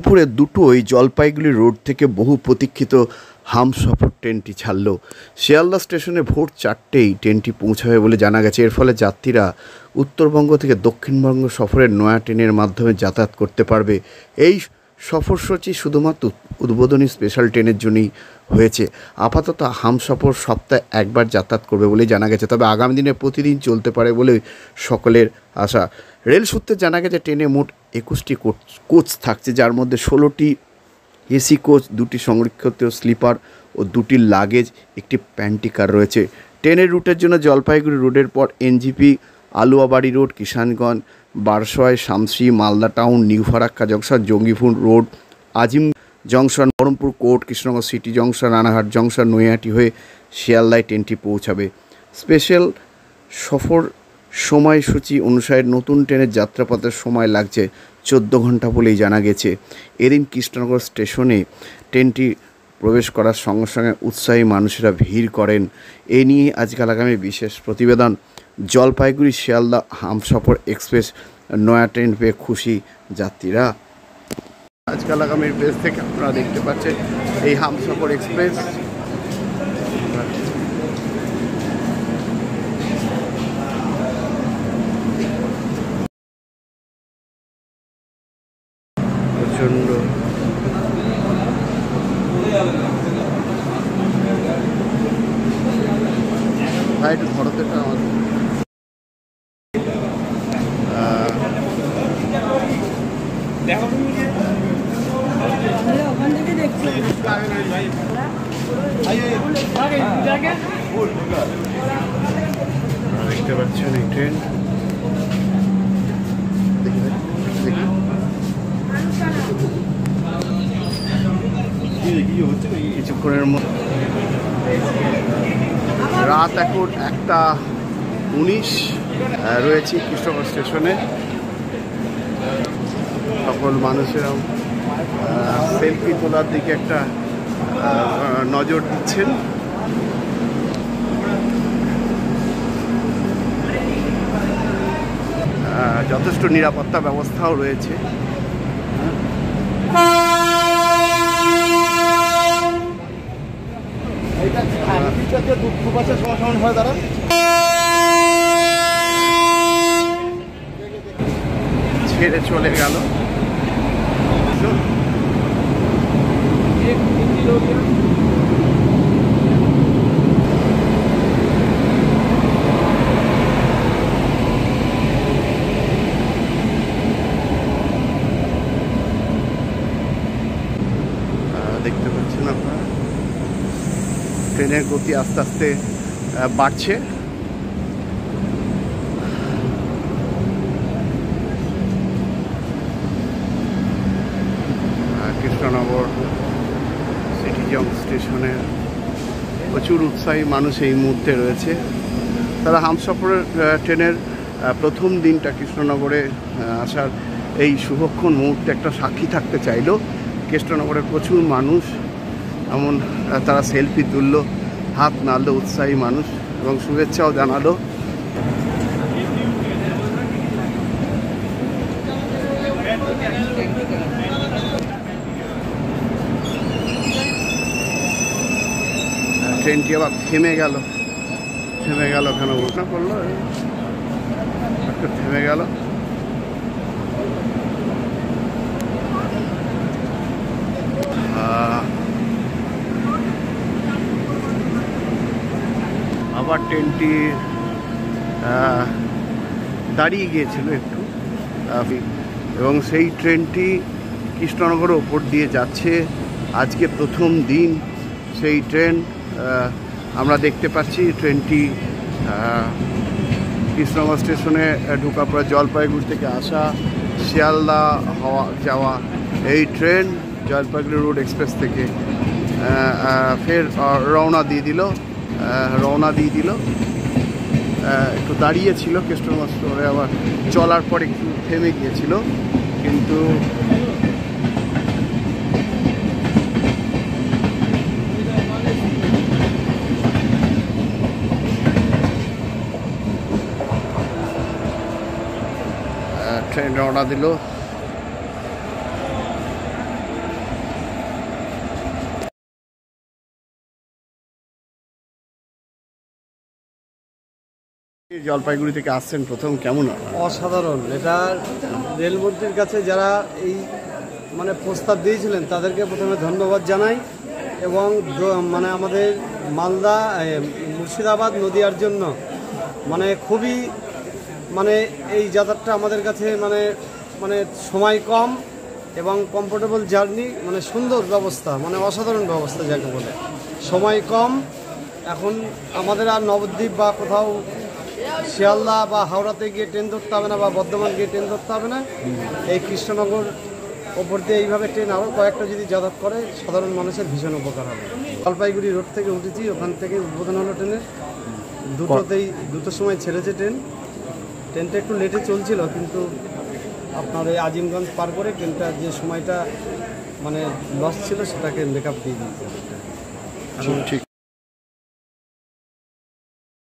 দুপুরে দুটোয় জলপাইগুড়ি রোড থেকে বহু প্রতীক্ষিত হামসফর ট্রেনটি ছাড়ল। শিয়ালদা স্টেশনে ভোর 4টেই ট্রেনটি পৌঁছাবে বলে জানা গেছে। এর ফলে যাত্রীরা উত্তরবঙ্গ থেকে দক্ষিণবঙ্গ সফরের নয়া ট্রেনের মাধ্যমে যাতায়াত করতে পারবে। এই সফরসূচি শুধুমাত্র উদ্বোধনী স্পেশাল ট্রেনের জন্যই হয়েছে। আপাতত হামসফর সপ্তাহে একবার যাতায়াত করবে বলে জানা গেছে, তবে আগামী দিনে প্রতিদিন চলতে পারে বলে সকলের আশা। রেল সূত্রে জানা গেছে ট্রেনে মোট 21টি কোচ থাকছে, যার মধ্যে 16টি এসি কোচ, 2টি সংরক্ষিত স্লিপার ও 2টি লাগেজ, একটি প্যান্ট্রি কার রয়েছে। ট্রেনের রুটের জন্য জলপাইগুড়ি রোডের পর NJP, Aluabari road, Kishanganj, Barsoi, Shamsi, Malda town, new Farakka junction, Jangipur road, Azim junction, Berhampore court, Krishnanagar city junction, Ranaghat junction, Naihati হয়ে শিয়ালদায় ট্রেনটি পৌঁছাবে। স্পেশাল সফর সময়সূচি অনুসারে নতুন ট্রেনের যাত্রাপথের সময় লাগছে 14 ঘন্টা বলেই জানা গেছে। এদিন কৃষ্ণনগর স্টেশনে ট্রেনটি প্রবেশ করার সঙ্গে সঙ্গে উৎসাহী মানুষেরা ভিড় করেন। এ নিয়ে আজকাল আগামী বিশেষ প্রতিবেদন। জলপাইগুড়ি শিয়ালদা হামসফর এক্সপ্রেস নয়া ট্রেন পেয়ে খুশি যাত্রীরা। আজকাল আগামীর পেজ থেকে আপনারা দেখতে পাচ্ছেন এই হামসফর এক্সপ্রেস। প্রচণ্ড ভাই একটু ভারতেরটা আমাদের দেখতে পাচ্ছেন এই ট্রেন। কিছুক্ষণের মধ্যে রাত এখন 1:19 রয়েছে কৃষ্ণনগর স্টেশনে। সকল মানুষেরা সেলফি তোলার দিকে একটা নজর দিচ্ছেন। যথেষ্ট নিরাপত্তা ব্যবস্থাও রয়েছে। ছেড়ে চলে গেল। দেখতে পাচ্ছেন আপনারা ট্রেনের গতি আস্তে আস্তে বাড়ছে। কৃষ্ণনগর সিটি জংশন স্টেশনে প্রচুর উৎসাহী মানুষ এই মুহূর্তে রয়েছে। তারা হামসফরের ট্রেনের প্রথম দিনটা কৃষ্ণনগরে আসার এই শুভক্ষণ মুহূর্তে একটা সাক্ষী থাকতে চাইল। কৃষ্ণনগরের প্রচুর মানুষ, এমন তারা সেলফি তুলল, হাত নাড়ল উৎসাহী মানুষ এবং শুভেচ্ছাও জানালো। ট্রেনটি আবার থেমে গেল কেন ঘোষণা করলো, একটু থেমে গেল। আবার ট্রেনটি দাঁড়িয়ে গিয়েছিল একটু, এবং সেই ট্রেনটি কৃষ্ণনগরের ওপর দিয়ে যাচ্ছে। আজকে প্রথম দিন সেই ট্রেন আমরা দেখতে পাচ্ছি। ট্রেনটি কৃষ্ণনগর স্টেশনে ঢোকার পর জলপাইগুড়ি থেকে আসা শিয়ালদা যাওয়া এই ট্রেন জলপাইগুড়ি রোড এক্সপ্রেস থেকে ফের রওনা দিয়ে দিল। একটু দাঁড়িয়েছিল কৃষ্ণনগর স্টোরে, আবার চলার পর একটু থেমে গিয়েছিল, কিন্তু ট্রেন রওনা দিল। জলপাইগুড়ি থেকে আসছেন প্রথম, কেমন? অসাধারণ। এটা রেলমন্ত্রীর কাছে যারা এই মানে প্রস্তাব দিয়েছিলেন তাদেরকে প্রথমে ধন্যবাদ জানাই, এবং মানে আমাদের মালদা মুর্শিদাবাদ নদিয়ার জন্য মানে খুবই মানে এই যাত্রাটা আমাদের কাছে মানে মানে সময় কম এবং কমফোর্টেবল জার্নি, মানে সুন্দর ব্যবস্থা, মানে অসাধারণ ব্যবস্থা যাকে বলে। সময় কম, এখন আমাদের আর নবদ্বীপ বা কোথাও শিয়ালদা বা হাওড়াতে গিয়ে ট্রেন ধরতে হবে না, বা বর্ধমান গিয়ে ট্রেন ধরতে হবে না। এই কৃষ্ণনগর ওপর দিয়ে এইভাবে ট্রেন আরও কয়েকটা যদি যাতায়াত করে সাধারণ মানুষের ভীষণ উপকার হবে। জলপাইগুড়ি রোড থেকে উঠেছি, ওখান থেকে উদ্বোধন হলো ট্রেনের। দুটোর সময় ছেড়েছে ট্রেনটা একটু লেটে চলছিল, কিন্তু আপনার এই আজিমগঞ্জ পার করে ট্রেনটা যে সময়টা মানে লস ছিল সেটাকে মেকআপ দিয়ে দিয়েছে। ঠিক।